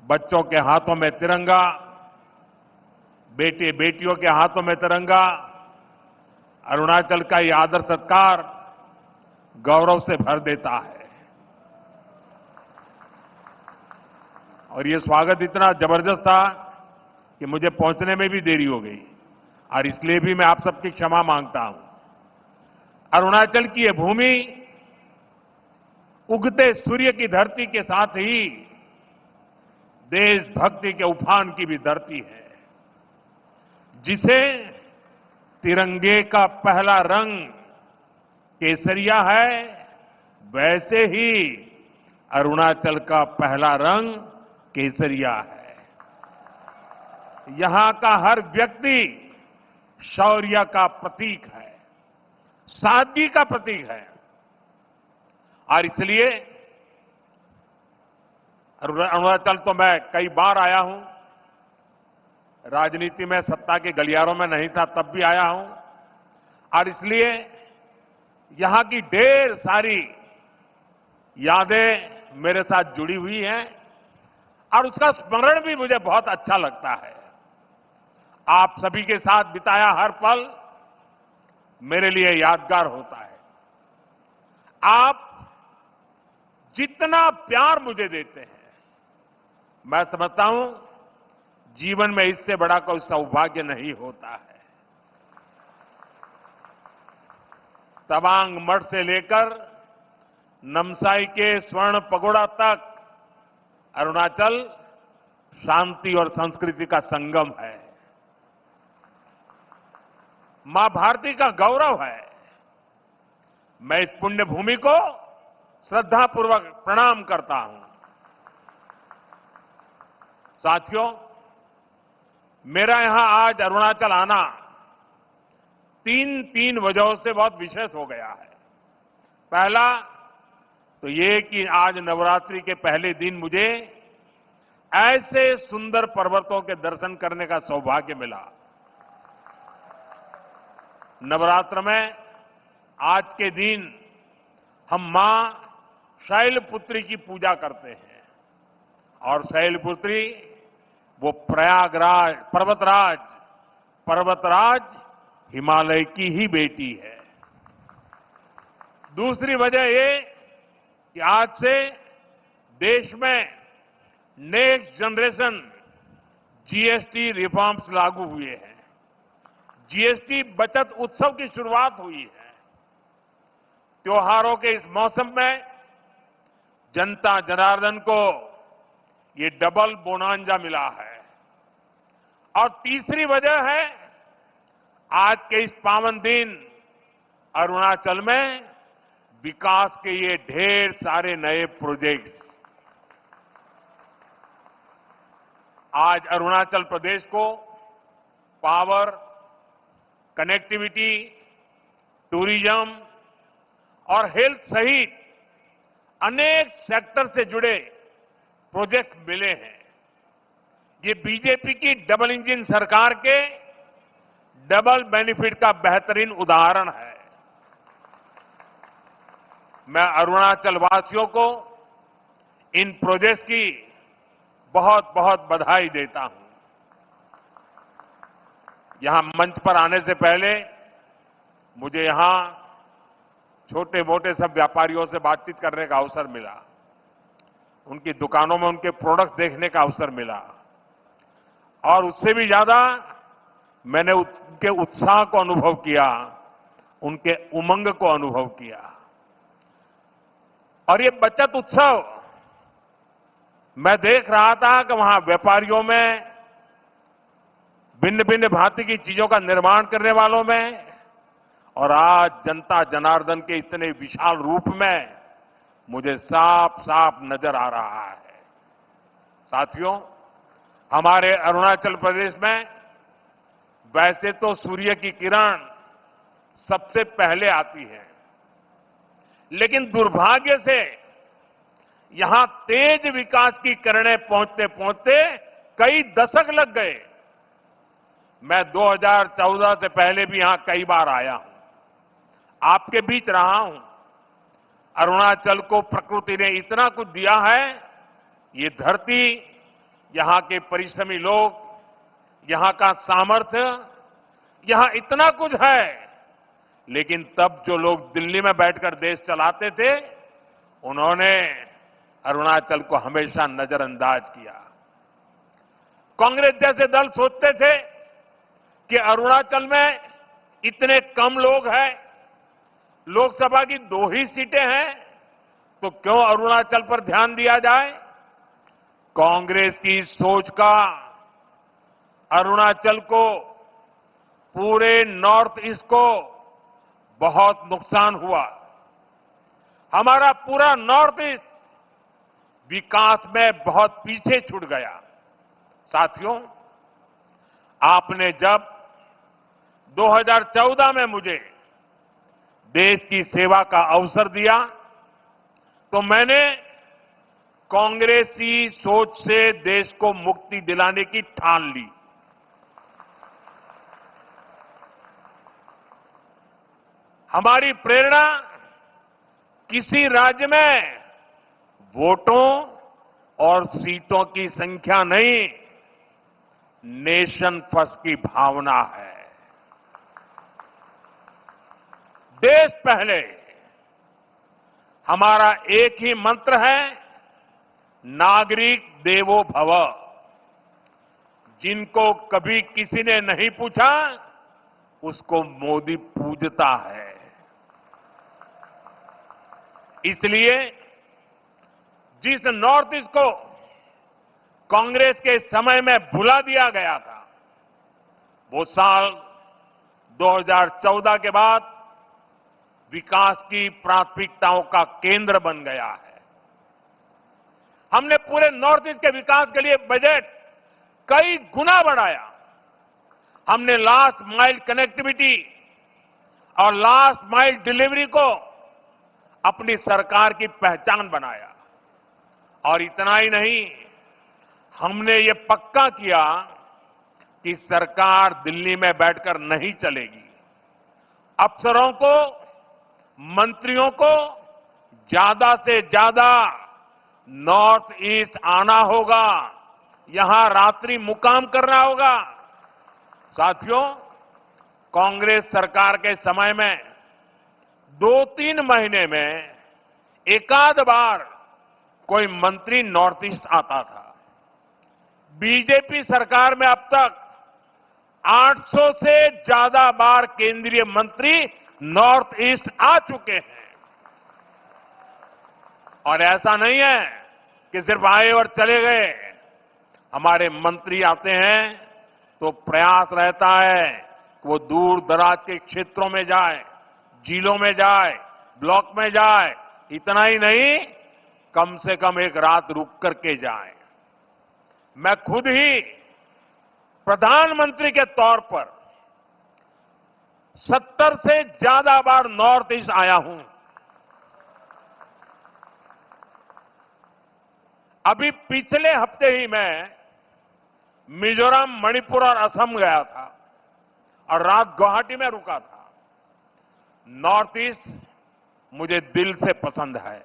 बच्चों के हाथों में तिरंगा, बेटे बेटियों के हाथों में तिरंगा, अरुणाचल का ये आदर सत्कार गौरव से भर देता है। और ये स्वागत इतना जबरदस्त था कि मुझे पहुंचने में भी देरी हो गई, और इसलिए भी मैं आप सबकी क्षमा मांगता हूं। अरुणाचल की ये भूमि उगते सूर्य की धरती के साथ ही देशभक्ति के उफान की भी धरती है, जिसे तिरंगे का पहला रंग केसरिया है, वैसे ही अरुणाचल का पहला रंग केसरिया है। यहां का हर व्यक्ति शौर्य का प्रतीक है, सादगी का प्रतीक है, और इसलिए अरुणाचल तो मैं कई बार आया हूं, राजनीति में सत्ता के गलियारों में नहीं था तब भी आया हूं, और इसलिए यहां की ढेर सारी यादें मेरे साथ जुड़ी हुई हैं, और उसका स्मरण भी मुझे बहुत अच्छा लगता है। आप सभी के साथ बिताया हर पल मेरे लिए यादगार होता है। आप जितना प्यार मुझे देते हैं, मैं समझता हूं जीवन में इससे बड़ा कोई सौभाग्य नहीं होता है। तवांग मठ से लेकर नमसाई के स्वर्ण पगोड़ा तक अरुणाचल शांति और संस्कृति का संगम है, मां भारती का गौरव है। मैं इस पुण्य भूमि को श्रद्धापूर्वक प्रणाम करता हूं। साथियों, मेरा यहां आज अरुणाचल आना तीन वजहों से बहुत विशेष हो गया है। पहला तो ये कि आज नवरात्रि के पहले दिन मुझे ऐसे सुंदर पर्वतों के दर्शन करने का सौभाग्य मिला। नवरात्र में आज के दिन हम मां शैलपुत्री की पूजा करते हैं, और शैलपुत्री वो प्रयागराज पर्वतराज हिमालय की ही बेटी है। दूसरी वजह ये कि आज से देश में नेक्स्ट जनरेशन जीएसटी रिफॉर्म्स लागू हुए हैं। जीएसटी बचत उत्सव की शुरुआत हुई है। त्योहारों के इस मौसम में जनता जनार्दन को ये डबल बोनांजा मिला है। और तीसरी वजह है आज के इस पावन दिन अरुणाचल में विकास के ये ढेर सारे नए प्रोजेक्ट्स। आज अरुणाचल प्रदेश को पावर, कनेक्टिविटी, टूरिज्म और हेल्थ सहित अनेक सेक्टर से जुड़े प्रोजेक्ट मिले हैं। ये बीजेपी की डबल इंजन सरकार के डबल बेनिफिट का बेहतरीन उदाहरण है। मैं अरुणाचल वासियों को इन प्रोजेक्ट्स की बहुत बहुत बधाई देता हूं। यहां मंच पर आने से पहले मुझे यहां छोटे मोटे सब व्यापारियों से बातचीत करने का अवसर मिला, उनकी दुकानों में उनके प्रोडक्ट्स देखने का अवसर मिला, और उससे भी ज्यादा मैंने उनके उत्साह को अनुभव किया, उनके उमंग को अनुभव किया। और ये बचत उत्सव मैं देख रहा था कि वहां व्यापारियों में, भिन्न भिन्न भांति की चीजों का निर्माण करने वालों में, और आज जनता जनार्दन के इतने विशाल रूप में मुझे साफ साफ नजर आ रहा है। साथियों, हमारे अरुणाचल प्रदेश में वैसे तो सूर्य की किरण सबसे पहले आती है, लेकिन दुर्भाग्य से यहां तेज विकास की किरणें पहुंचते पहुंचते कई दशक लग गए। मैं 2014 से पहले भी यहां कई बार आया हूं, आपके बीच रहा हूं। अरुणाचल को प्रकृति ने इतना कुछ दिया है, ये धरती यहां के परिश्रमी लोग, यहां का सामर्थ्य, यहां इतना कुछ है, लेकिन तब जो लोग दिल्ली में बैठकर देश चलाते थे, उन्होंने अरुणाचल को हमेशा नजरअंदाज किया। कांग्रेस जैसे दल सोचते थे कि अरुणाचल में इतने कम लोग हैं, लोकसभा की 2 ही सीटें हैं, तो क्यों अरुणाचल पर ध्यान दिया जाए। कांग्रेस की सोच का अरुणाचल को, पूरे नॉर्थ ईस्ट को बहुत नुकसान हुआ। हमारा पूरा नॉर्थ ईस्ट विकास में बहुत पीछे छूट गया। साथियों, आपने जब 2014 में मुझे देश की सेवा का अवसर दिया, तो मैंने कांग्रेसी सोच से देश को मुक्ति दिलाने की ठान ली। हमारी प्रेरणा किसी राज्य में वोटों और सीटों की संख्या नहीं, नेशन फर्स्ट की भावना है। देश पहले, हमारा एक ही मंत्र है, नागरिक देवो भव। जिनको कभी किसी ने नहीं पूछा, उसको मोदी पूजता है। इसलिए जिस नॉर्थ ईस्ट को कांग्रेस के समय में भुला दिया गया था, वो साल 2014 के बाद विकास की प्राथमिकताओं का केंद्र बन गया है। हमने पूरे नॉर्थ ईस्ट के विकास के लिए बजट कई गुना बढ़ाया। हमने लास्ट माइल कनेक्टिविटी और लास्ट माइल डिलीवरी को अपनी सरकार की पहचान बनाया। और इतना ही नहीं, हमने ये पक्का किया कि सरकार दिल्ली में बैठकर नहीं चलेगी। अफसरों को, मंत्रियों को ज्यादा से ज्यादा नॉर्थ ईस्ट आना होगा, यहां रात्रि मुकाम करना होगा। साथियों, कांग्रेस सरकार के समय में 2-3 महीने में एकाध बार कोई मंत्री नॉर्थ ईस्ट आता था। बीजेपी सरकार में अब तक 800 से ज्यादा बार केंद्रीय मंत्री नॉर्थ ईस्ट आ चुके हैं। और ऐसा नहीं है कि सिर्फ आए और चले गए। हमारे मंत्री आते हैं तो प्रयास रहता है कि वो दूर दराज के क्षेत्रों में जाए, जिलों में जाए, ब्लॉक में जाए। इतना ही नहीं, कम से कम एक रात रुक करके जाए। मैं खुद ही प्रधानमंत्री के तौर पर 70 से ज्यादा बार नॉर्थ ईस्ट आया हूं। अभी पिछले हफ्ते ही मैं मिजोरम, मणिपुर और असम गया था और रात गुवाहाटी में रुका था। नॉर्थ ईस्ट मुझे दिल से पसंद है।